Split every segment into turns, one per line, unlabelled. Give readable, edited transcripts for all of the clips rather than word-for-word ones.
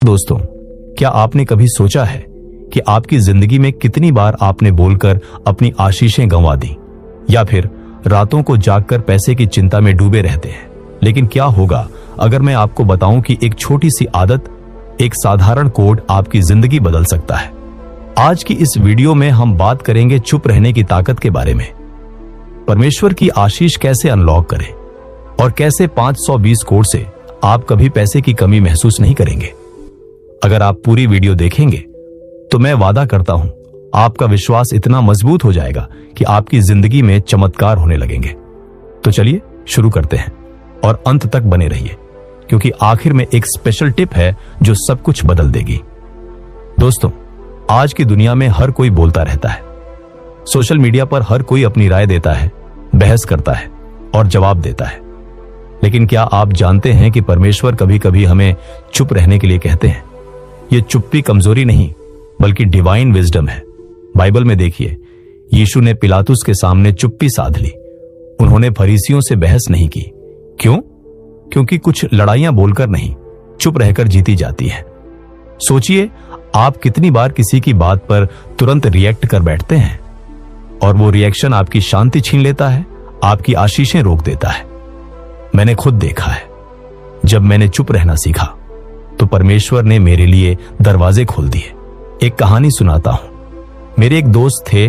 दोस्तों, क्या आपने कभी सोचा है कि आपकी जिंदगी में कितनी बार आपने बोलकर अपनी आशीषें गंवा दी, या फिर रातों को जागकर पैसे की चिंता में डूबे रहते हैं? लेकिन क्या होगा अगर मैं आपको बताऊं कि एक छोटी सी आदत, एक साधारण कोड आपकी जिंदगी बदल सकता है। आज की इस वीडियो में हम बात करेंगे चुप रहने की ताकत के बारे में। परमेश्वर की आशीष कैसे अनलॉक करें और कैसे 520 कोड से आप कभी पैसे की कमी महसूस नहीं करेंगे। अगर आप पूरी वीडियो देखेंगे तो मैं वादा करता हूं, आपका विश्वास इतना मजबूत हो जाएगा कि आपकी जिंदगी में चमत्कार होने लगेंगे। तो चलिए शुरू करते हैं और अंत तक बने रहिए, क्योंकि आखिर में एक स्पेशल टिप है जो सब कुछ बदल देगी। दोस्तों, आज की दुनिया में हर कोई बोलता रहता है। सोशल मीडिया पर हर कोई अपनी राय देता है, बहस करता है और जवाब देता है। लेकिन क्या आप जानते हैं कि परमेश्वर कभी कभी हमें चुप रहने के लिए कहते हैं? यह चुप्पी कमजोरी नहीं, बल्कि डिवाइन विजडम है। बाइबल में देखिए, यीशु ने पिलातुस के सामने चुप्पी साध ली। उन्होंने फरीसियों से बहस नहीं की। क्यों? क्योंकि कुछ लड़ाइयां बोलकर नहीं, चुप रहकर जीती जाती है। सोचिए, आप कितनी बार किसी की बात पर तुरंत रिएक्ट कर बैठते हैं और वो रिएक्शन आपकी शांति छीन लेता है, आपकी आशीषें रोक देता है। मैंने खुद देखा है, जब मैंने चुप रहना सीखा तो परमेश्वर ने मेरे लिए दरवाजे खोल दिए। एक कहानी सुनाता हूं। मेरे एक दोस्त थे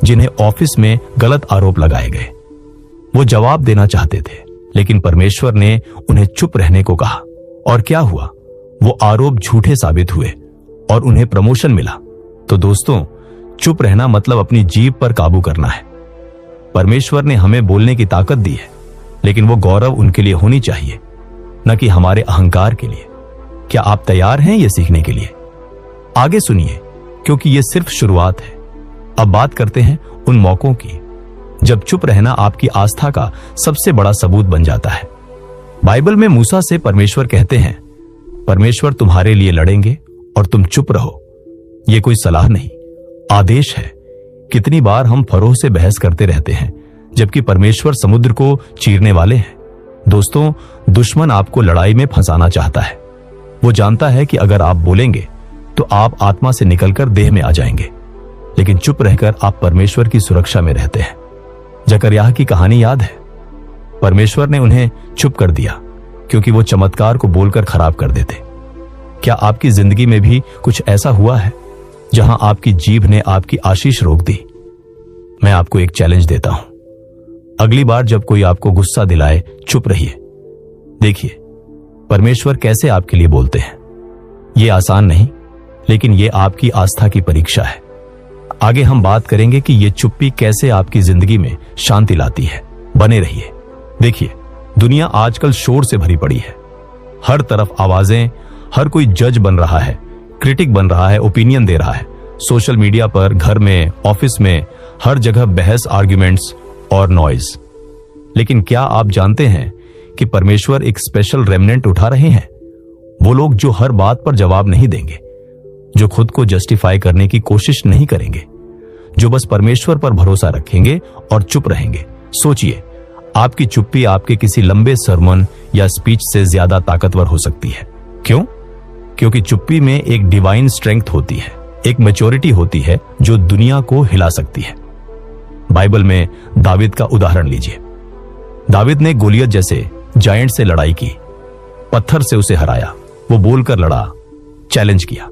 जिन्हें ऑफिस में गलत आरोप लगाए गए। वो जवाब देना चाहते थे, लेकिन परमेश्वर ने उन्हें चुप रहने को कहा। और क्या हुआ? वो आरोप झूठे साबित हुए और उन्हें प्रमोशन मिला। तो दोस्तों, चुप रहना मतलब अपनी जीभ पर काबू करना है। परमेश्वर ने हमें बोलने की ताकत दी है, लेकिन वो गौरव उनके लिए होनी चाहिए, न कि हमारे अहंकार के लिए। क्या आप तैयार हैं ये सीखने के लिए? आगे सुनिए, क्योंकि ये सिर्फ शुरुआत है। अब बात करते हैं उन मौकों की जब चुप रहना आपकी आस्था का सबसे बड़ा सबूत बन जाता है। बाइबल में मूसा से परमेश्वर कहते हैं, परमेश्वर तुम्हारे लिए लड़ेंगे और तुम चुप रहो। यह कोई सलाह नहीं, आदेश है। कितनी बार हम फरोह से बहस करते रहते हैं, जबकि परमेश्वर समुद्र को चीरने वाले हैं। दोस्तों, दुश्मन आपको लड़ाई में फंसाना चाहता है। वो जानता है कि अगर आप बोलेंगे तो आप आत्मा से निकलकर देह में आ जाएंगे, लेकिन चुप रहकर आप परमेश्वर की सुरक्षा में रहते हैं। जकरयाह की कहानी याद है? परमेश्वर ने उन्हें चुप कर दिया क्योंकि वो चमत्कार को बोलकर खराब कर देते। क्या आपकी जिंदगी में भी कुछ ऐसा हुआ है जहां आपकी जीभ ने आपकी आशीष रोक दी? मैं आपको एक चैलेंज देता हूं। अगली बार जब कोई आपको गुस्सा दिलाए, चुप रहिए। देखिए परमेश्वर कैसे आपके लिए बोलते हैं। ये आसान नहीं, लेकिन ये आपकी आस्था की परीक्षा है। आगे हम बात करेंगे कि ये चुप्पी कैसे आपकी जिंदगी में शांति लाती है। बने रहिए। देखिए, दुनिया आजकल शोर से भरी पड़ी है। हर तरफ आवाजें, हर कोई जज बन रहा है, क्रिटिक बन रहा है, ओपिनियन दे रहा है। सोशल मीडिया पर, घर में, ऑफिस में, हर जगह बहस, आर्ग्यूमेंट्स और नॉइज। लेकिन क्या आप जानते हैं कि परमेश्वर एक स्पेशल रेमनेंट उठा रहे हैं? वो लोग जो हर बात पर जवाब नहीं देंगे, जो खुद को जस्टिफाई करने की कोशिश नहीं करेंगे, जो बस परमेश्वर पर भरोसा रखेंगे और चुप रहेंगे। सोचिए, आपकी चुप्पी आपके किसी लंबे सरमन या स्पीच से ज्यादा ताकतवर हो सकती है। क्यों? क्योंकि चुप्पी में एक डिवाइन स्ट्रेंथ होती है, एक मैच्योरिटी होती है जो दुनिया को हिला सकती है। बाइबल में दाविद का उदाहरण लीजिए। दाविद ने गोलियत जैसे जायंट से लड़ाई की, पत्थर से उसे हराया। वो बोलकर लड़ा, चैलेंज किया।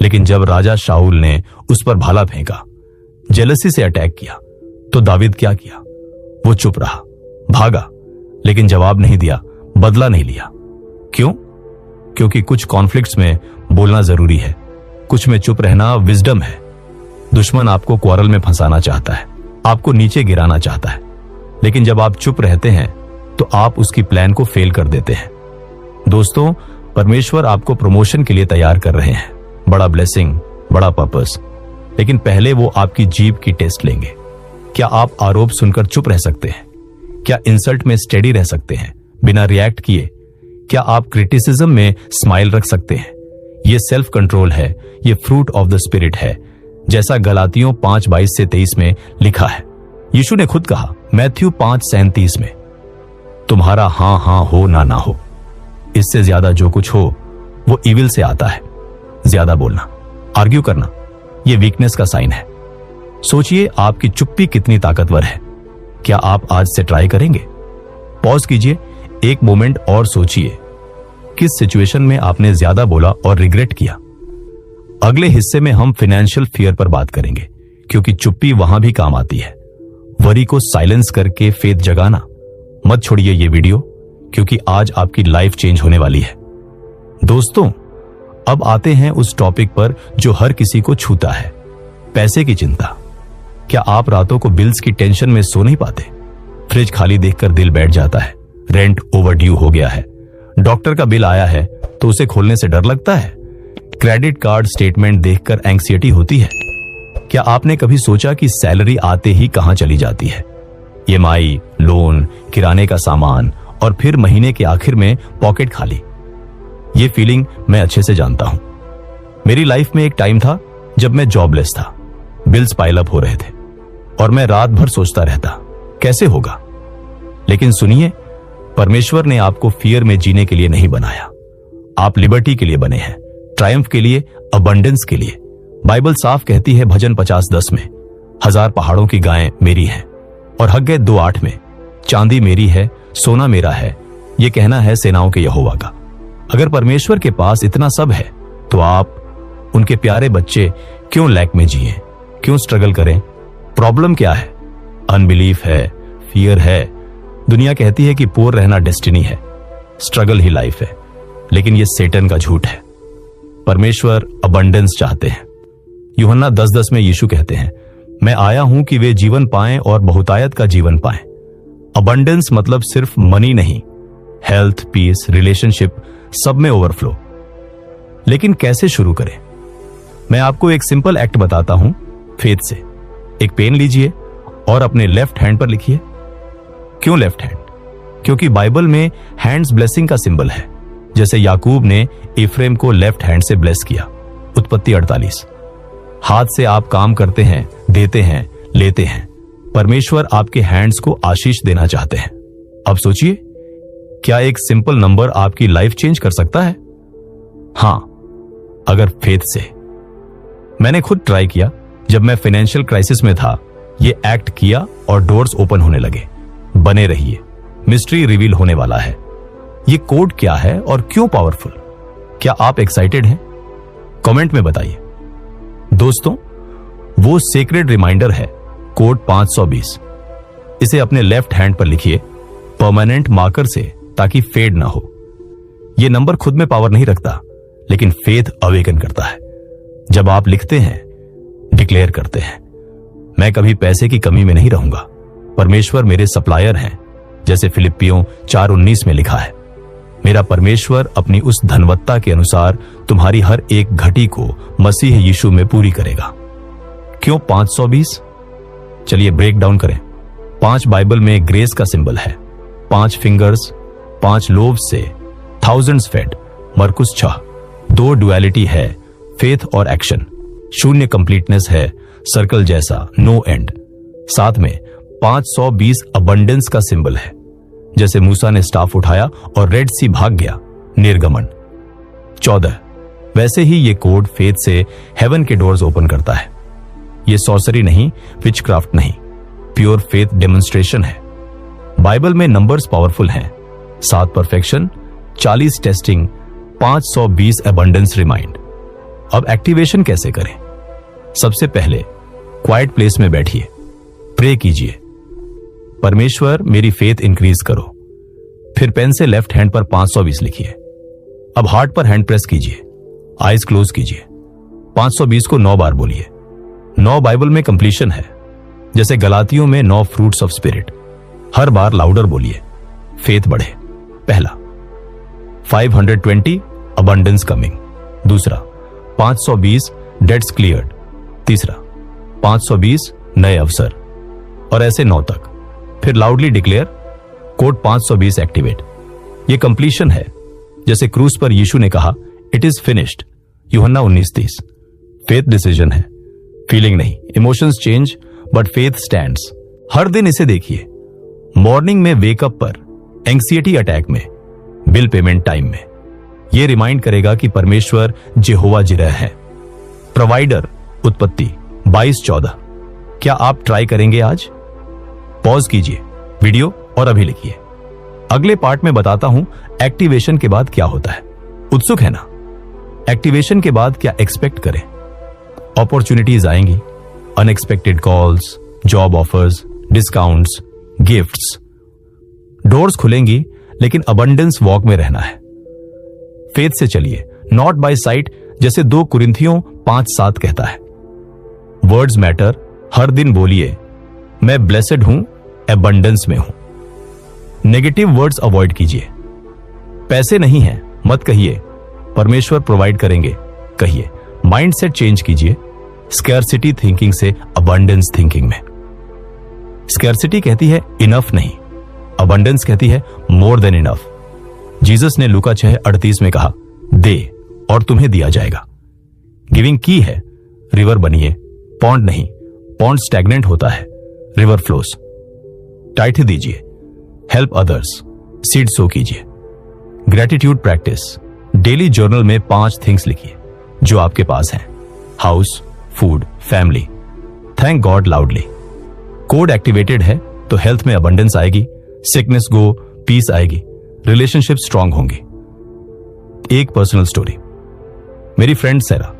लेकिन जब राजा शाऊल ने उस पर भाला फेंका, जेलसी से अटैक किया, तो दाविद क्या किया? वो चुप रहा, भागा, लेकिन जवाब नहीं दिया, बदला नहीं लिया। क्यों? क्योंकि कुछ कॉन्फ्लिक्ट्स में बोलना जरूरी है, कुछ में चुप रहना विजडम है। दुश्मन आपको क्वारल में फंसाना चाहता है, आपको नीचे गिराना चाहता है, लेकिन जब आप चुप रहते हैं तो आप उसकी प्लान को फेल कर देते हैं। दोस्तों, परमेश्वर आपको प्रमोशन के लिए तैयार कर रहे हैं, बड़ा ब्लेसिंग, बड़ा पर्पस। लेकिन पहले वो आपकी जीभ की टेस्ट लेंगे। क्या आप आरोप सुनकर चुप रह सकते हैं? क्या इंसल्ट में स्टेडी रह सकते हैं बिना रिएक्ट किए? क्या आप क्रिटिसिज्म में स्माइल रख सकते हैं? ये सेल्फ कंट्रोल है, ये फ्रूट ऑफ द स्पिरिट है, जैसा गलातियों 5:22-23 में लिखा है। यीशु ने खुद कहा मैथ्यू 5:37 में, तुम्हारा हां हां हो ना हो, इससे ज्यादा जो कुछ हो वो इविल से आता है। ज्यादा बोलना, आर्ग्यू करना, ये वीकनेस का साइन है। सोचिए आपकी चुप्पी कितनी ताकतवर है। क्या आप आज से ट्राई करेंगे? पॉज कीजिए, एक मोमेंट और सोचिए किस सिचुएशन में आपने ज्यादा बोला और रिग्रेट किया। अगले हिस्से में हम फाइनेंशियल फियर पर बात करेंगे, क्योंकि चुप्पी वहां भी काम आती है। वरी को साइलेंस करके फेथ जगाना। मत छोड़िए ये वीडियो, क्योंकि आज आपकी लाइफ चेंज होने वाली है। दोस्तों, अब आते हैं उस टॉपिक पर जो हर किसी को छूता है, पैसे की चिंता। क्या आप रातों को बिल्स की टेंशन में सो नहीं पाते? फ्रिज खाली देखकर दिल बैठ जाता है। रेंट ओवरड्यू हो गया है। डॉक्टर का बिल आया है तो उसे खोलने से डर लगता है। क्रेडिट कार्ड स्टेटमेंट देखकर एंग्जायटी होती है। क्या आपने कभी सोचा कि सैलरी आते ही कहां चली जाती है? ईएमआई, लोन, किराने का सामान और फिर महीने के आखिर में पॉकेट खाली। ये फीलिंग मैं अच्छे से जानता हूं। मेरी लाइफ में एक टाइम था जब मैं जॉबलेस था। बिल्स पाइल अप हो रहे थे और मैं रात भर सोचता रहता कैसे होगा। लेकिन सुनिए, परमेश्वर ने आपको फियर में जीने के लिए नहीं बनाया। आप लिबर्टी के लिए बने हैं, ट्रायम्फ के लिए, अबंडेंस के लिए। बाइबल साफ कहती है भजन 50:10 में, 1000 पहाड़ों की गायें मेरी हैं। और हग्गे 2:8 में, चांदी मेरी है, सोना मेरा है। यह कहना है सेनाओं के यहोवा का। अगर परमेश्वर के पास इतना सब है तो आप, उनके प्यारे बच्चे, क्यों लैक में जिए, क्यों स्ट्रगल करें? प्रॉब्लम क्या है? अनबिलीफ है, फियर है। दुनिया कहती है कि पुअर रहना डेस्टिनी है, स्ट्रगल ही लाइफ है। लेकिन यह सेटन का झूठ है। परमेश्वर अबंडेंस चाहते हैं। यूहन्ना 10:10 में यीशु कहते हैं, मैं आया हूं कि वे जीवन पाएं और बहुतायत का जीवन पाएं। अबंडेंस मतलब सिर्फ मनी नहीं, हेल्थ, पीस, रिलेशनशिप, सब में ओवरफ्लो। लेकिन कैसे शुरू करें? मैं आपको एक सिंपल एक्ट बताता हूं, फेथ से। एक पेन लीजिए और अपने लेफ्ट हैंड पर लिखिए। क्यों लेफ्ट हैंड? क्योंकि बाइबल में हैंड्स ब्लेसिंग का सिंबल है। जैसे याकूब ने इफ्रेम को लेफ्ट हैंड से ब्लेस किया, उत्पत्ति 48। हाथ से आप काम करते हैं, देते हैं, लेते हैं। परमेश्वर आपके हैंड्स को आशीष देना चाहते हैं। अब सोचिए, क्या एक सिंपल नंबर आपकी लाइफ चेंज कर सकता है? हां, अगर फेथ से। मैंने खुद ट्राई किया। जब मैं फाइनेंशियल क्राइसिस में था, ये एक्ट किया और डोर्स ओपन होने लगे। बने रहिए, मिस्ट्री रिवील होने वाला है। ये कोड क्या है और क्यों पावरफुल? क्या आप एक्साइटेड हैं? कमेंट में बताइए। दोस्तों, वो सीक्रेट रिमाइंडर है कोड 520। इसे अपने लेफ्ट हैंड पर लिखिए, परमानेंट मार्कर से, ताकि फेड ना हो। यह नंबर खुद में पावर नहीं रखता, लेकिन फेथ अवेकन करता है। जब आप लिखते हैं, डिक्लेयर करते हैं, मैं कभी पैसे की कमी में नहीं रहूंगा, परमेश्वर मेरे सप्लायर हैं, जैसे फिलिप्पियों 4:19 में लिखा है। मेरा परमेश्वर अपनी उस धनवत्ता के अनुसार तुम्हारी हर एक घटी को मसीह यीशु में पूरी करेगा। क्यों 520? चलिए ब्रेक डाउन करें। 5 बाइबल में ग्रेस का सिंबल है। 5 फिंगर्स, 5 लोव से थाउजेंड्स फेड, मरकुस 6। 2 डुअलिटी है, फेथ और एक्शन। 0 कंप्लीटनेस है, सर्कल जैसा, नो एंड। साथ में 520 अबंडेंस का सिंबल है, जैसे मूसा ने स्टाफ उठाया और रेड सी भाग गया, निर्गमन। 14 वैसे ही ये कोड फेथ से हेवन के डोर्स ओपन करता है। ये सॉर्सरी नहीं, विचक्राफ्ट नहीं, प्योर फेथ डेमोन्स्ट्रेशन है। बाइबल में नंबर्स पावरफुल हैं। 7 परफेक्शन, 40 टेस्टिंग, 520 अबंडेंस रिमाइंड। अब एक्टिवेशन कैसे करें? सबसे पहले क्वाइट प्लेस में बैठिए, प्रे कीजिए, परमेश्वर मेरी फेथ इंक्रीज करो। फिर पेन से लेफ्ट हैंड पर 520 लिखिए। अब हार्ट पर हैंड प्रेस कीजिए, आईज क्लोज कीजिए। 520 को 9 बार बोलिए। 9 बाइबल में कंप्लीशन है, जैसे गलातियों में 9 fruits of spirit. Her bar louder बोलिए, फेथ बढ़े। पहला 520 अबंडेंस कमिंग। दूसरा 520 डेट्स क्लियर्ड। तीसरा 520 नए अवसर। और ऐसे 9 तक। फिर लाउडली डिक्लेयर, कोड 520 एक्टिवेट। ये कंप्लीशन है, जैसे क्रूस पर यीशु ने कहा, इट इज फिनिश्ड, यूहन्ना 19:30। फेथ डिसीजन है, फीलिंग नहीं। Emotions change but faith stands. हर दिन इसे देखिए, मॉर्निंग में वेकअप पर, एंग्जायटी अटैक में, बिल पेमेंट टाइम में, ये रिमाइंड करेगा कि परमेश्वर जेहोवा जिरह है। प्रोवाइडर, उत्पत्ति 22:14। क्या आप ट्राई करेंगे आज? पॉज कीजिए वीडियो और अभी लिखिए। अगले पार्ट में बताता हूं एक्टिवेशन के बाद क्या होता है। उत्सुक है ना? एक्टिवेशन के बाद क्या एक्सपेक्ट करें? अपॉर्चुनिटीज आएंगी, unexpected calls, job offers, discounts, gifts, doors खुलेंगी, लेकिन अबंडेंस वॉक में रहना है। फेथ से चलिए, नॉट बाय साइट, जैसे 2 कुरिन्थियों 5:7 कहता है। वर्ड्स मैटर, हर दिन बोलिए मैं ब्लेसेड हूं, अबंडेंस में हूं। नेगेटिव वर्ड्स अवॉइड कीजिए। पैसे नहीं है मत कहिए, परमेश्वर प्रोवाइड करेंगे कहिए। माइंडसेट चेंज कीजिए, स्कैरसिटी थिंकिंग से अबंडेंस थिंकिंग में। स्कैरसिटी कहती है इनफ नहीं, अबंडेंस कहती है मोर देन इनफ। जीसस ने लूका 6:38 में कहा, दे और तुम्हें दिया जाएगा। गिविंग की है, रिवर बनिए, पॉन्ड नहीं। पॉन्ड स्टैग्नेंट होता है, रिवर फ्लोस। टाइट दीजिए, हेल्प अदर्स, सीड सो कीजिए। ग्रेटिट्यूड प्रैक्टिस, डेली जर्नल में 5 थिंग्स लिखिए जो आपके पास हैं। House, food, family. Thank God loudly. Code activated है तो हेल्थ में अबंडेंस आएगी, सिकनेस गो, पीस आएगी, रिलेशनशिप स्ट्रांग होंगे। एक पर्सनल स्टोरी। मेरी फ्रेंड सैरा,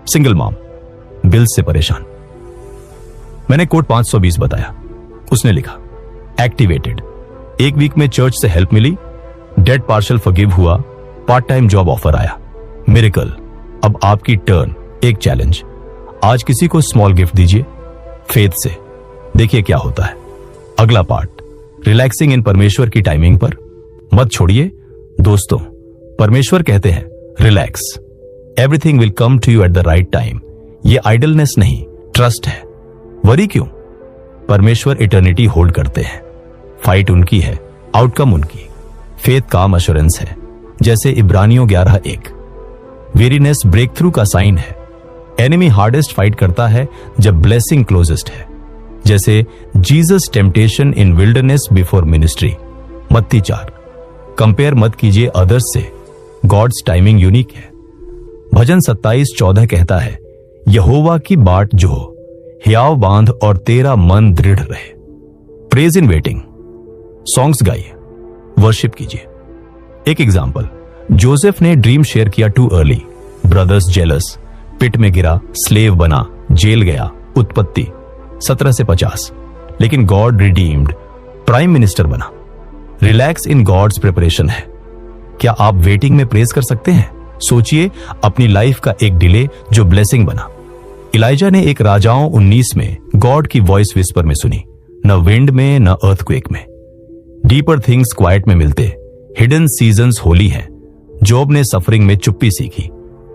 सिंगल मॉम, बिल्स से परेशान। मैंने कोड 520 बताया। उसने लिखा, एक्टिवेटेड। 1 वीक में चर्च से हेल्प मिली, डेट पार्शल फॉरगिव हुआ, पार्ट टाइम जॉब ऑफर आया। मिरेकल। अब आपकी टर्न। एक चैलेंज, आज किसी को स्मॉल गिफ्ट दीजिए फेथ से, देखिए क्या होता है। अगला पार्ट, रिलैक्सिंग इन परमेश्वर की टाइमिंग पर। मत छोड़िए दोस्तों, परमेश्वर कहते हैं relax, everything will come to you at the right time. ये आइडलनेस नहीं, ट्रस्ट है। वरी क्यों? परमेश्वर इटर्निटी होल्ड करते हैं। फाइट उनकी है, आउटकम उनकी। फेथ काम अश्योरेंस है, जैसे इब्रानियों 11:1। वेरीनेस ब्रेक थ्रू का साइन है। एनिमी हार्डेस्ट फाइट करता है जब ब्लेसिंग क्लोजेस्ट है, जैसे जीसस टेम्पटेशन इन विल्डरनेस बिफोर मिनिस्ट्री। मत्ती 4। कंपेयर मत कीजिए अदर्स से, गॉड्स टाइमिंग यूनिक है। भजन 27:14 कहता है, यहोवा की बाट जो हियाव बांध और तेरा मन दृढ़ रहे। Praise in waiting. सॉन्ग्स गाइए, वर्शिप कीजिए। एक एग्जाम्पल, जोसेफ ने ड्रीम शेयर किया टू अर्ली, ब्रदर्स जेलस, पिट में गिरा, स्लेव बना, जेल गया। उत्पत्ति 17:50। लेकिन गॉड रिडीम्ड, प्राइम मिनिस्टर बना। रिलैक्स इन गॉड्स प्रिपरेशन है। क्या आप वेटिंग में प्रेज कर सकते हैं? सोचिए अपनी लाइफ का एक डिले जो ब्लेसिंग बना। इलाइजा ने एक राजाओं 19 में गॉड की वॉइस विस्पर में सुनी, न विंड में न अर्थक्वेक में। डीपर थिंग्स क्वाइट में मिलते, हिडन सीजन्स होली है। जॉब ने सफरिंग में चुप्पी सीखी।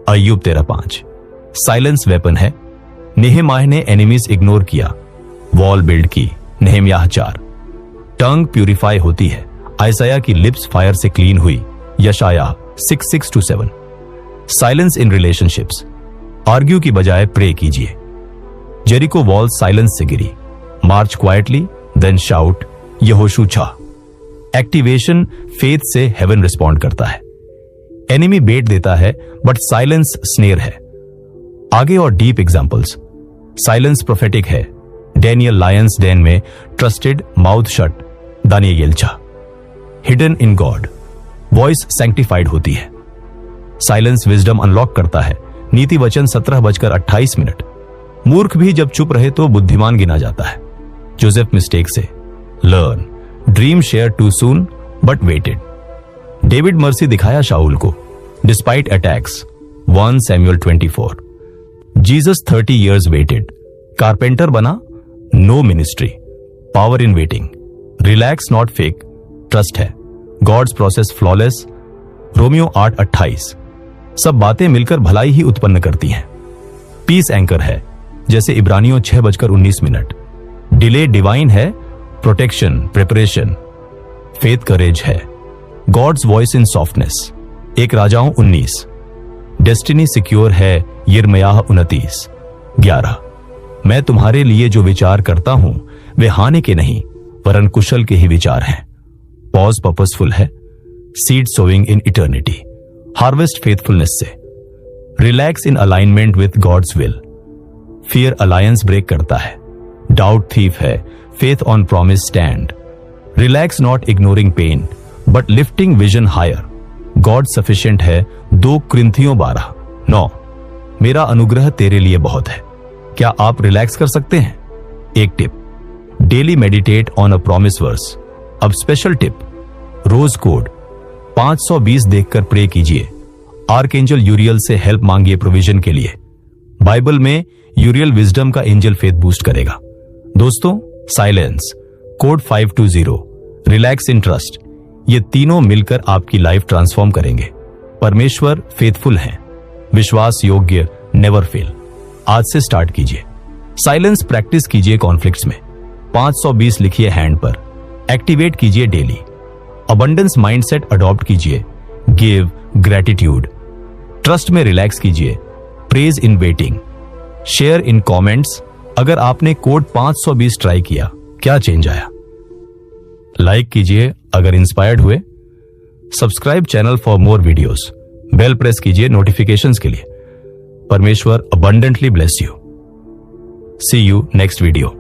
अय्यूब 13:5। साइलेंस वेपन है। नेहेमाह ने एनिमीज इग्नोर किया, वॉल बिल्ड की। नेहेम्याह 4। टंग प्यूरिफाई होती है, आयसाया की लिप्स फायर से क्लीन हुई। यशायाह 6:6-7। साइलेंस इन रिलेशनशिप्स, आर्ग्यू की बजाय प्रे कीजिए। जेरिको वॉल साइलेंस से गिरी। मार्च क्वाइटली देन शाउट, यहोशू 6। एक्टिवेशन फेथ से हेवन रिस्पॉन्ड करता है। एनिमी बेट देता है बट साइलेंस स्नेर है। आगे और डीप एग्जांपल्स। साइलेंस प्रोफेटिक है। डैनियल लायंस डेन में trusted, mouth shut. Daniel 6। Hidden in God, voice sanctified होती है। साइलेंस विजडम अनलॉक करता है। नीति वचन 17:28। मूर्ख भी जब चुप रहे तो बुद्धिमान गिना जाता है। जोसेफ मिस्टेक से learn. Dream share too soon but waited. David mercy दिखाया शाऊल को despite attacks. 1 Samuel 24। Jesus 30 years waited. Carpenter बना, no ministry. Power in waiting. Relax not fake, trust है। God's process flawless. रोमियो 8:28। सब बातें मिलकर भलाई ही उत्पन्न करती हैं। पीस एंकर है, जैसे इब्रानियों 6:19। डिले डिवाइन है, प्रोटेक्शन, प्रिपरेशन। फेथ करेज है, गॉड्स वॉइस इन सॉफ्टनेस। एक राजाओं 19। डेस्टिनी सिक्योर है, यिर्मयाह 29:11। मैं तुम्हारे लिए जो विचार करता हूं वे हानि के नहीं वरन कुशल के ही विचार हैं। पॉज पर्पसफुल है, seed sowing in eternity. Harvest faithfulness से। Relax in alignment with God's will. Fear alliance break करता है। डाउट थीफ है, faith on promise stand. Relax not ignoring pain but lifting vision higher. God sufficient है, 2 कुरिन्थियों 12। 9 मेरा अनुग्रह तेरे लिए बहुत है। क्या आप रिलैक्स कर सकते हैं? एक tip, daily meditate on a promise verse. अब स्पेशल टिप, रोज कोड 520 देखकर प्रे कीजिए। आर्कएंजल यूरियल से हेल्प मांगिए प्रोविजन के लिए। बाइबल में यूरियल विजडम का एंजल फेथ बूस्ट करेगा। दोस्तों, silence, code 520, relax in trust, ये तीनों मिलकर आपकी लाइफ ट्रांसफॉर्म करेंगे। परमेश्वर फेथफुल हैं, विश्वास योग्य, नेवर फेल। आज से स्टार्ट कीजिए। साइलेंस प्रैक्टिस कीजिए कॉन्फ्लिक्ट्स में। 520 लिखिए हैंड पर, एक्टिवेट कीजिए डेली। अबंडेंस माइंडसेट अडॉप्ट कीजिए, गिव, ग्रेटिट्यूड। ट्रस्ट में रिलैक्स कीजिए, praise in waiting. Share in comments अगर आपने कोड 520 ट्राई किया, क्या चेंज आया। लाइक कीजिए अगर इंस्पायर्ड हुए। Subscribe channel for more videos. Bell press कीजिए नोटिफिकेशंस के लिए। परमेश्वर abundantly bless you. See you next video.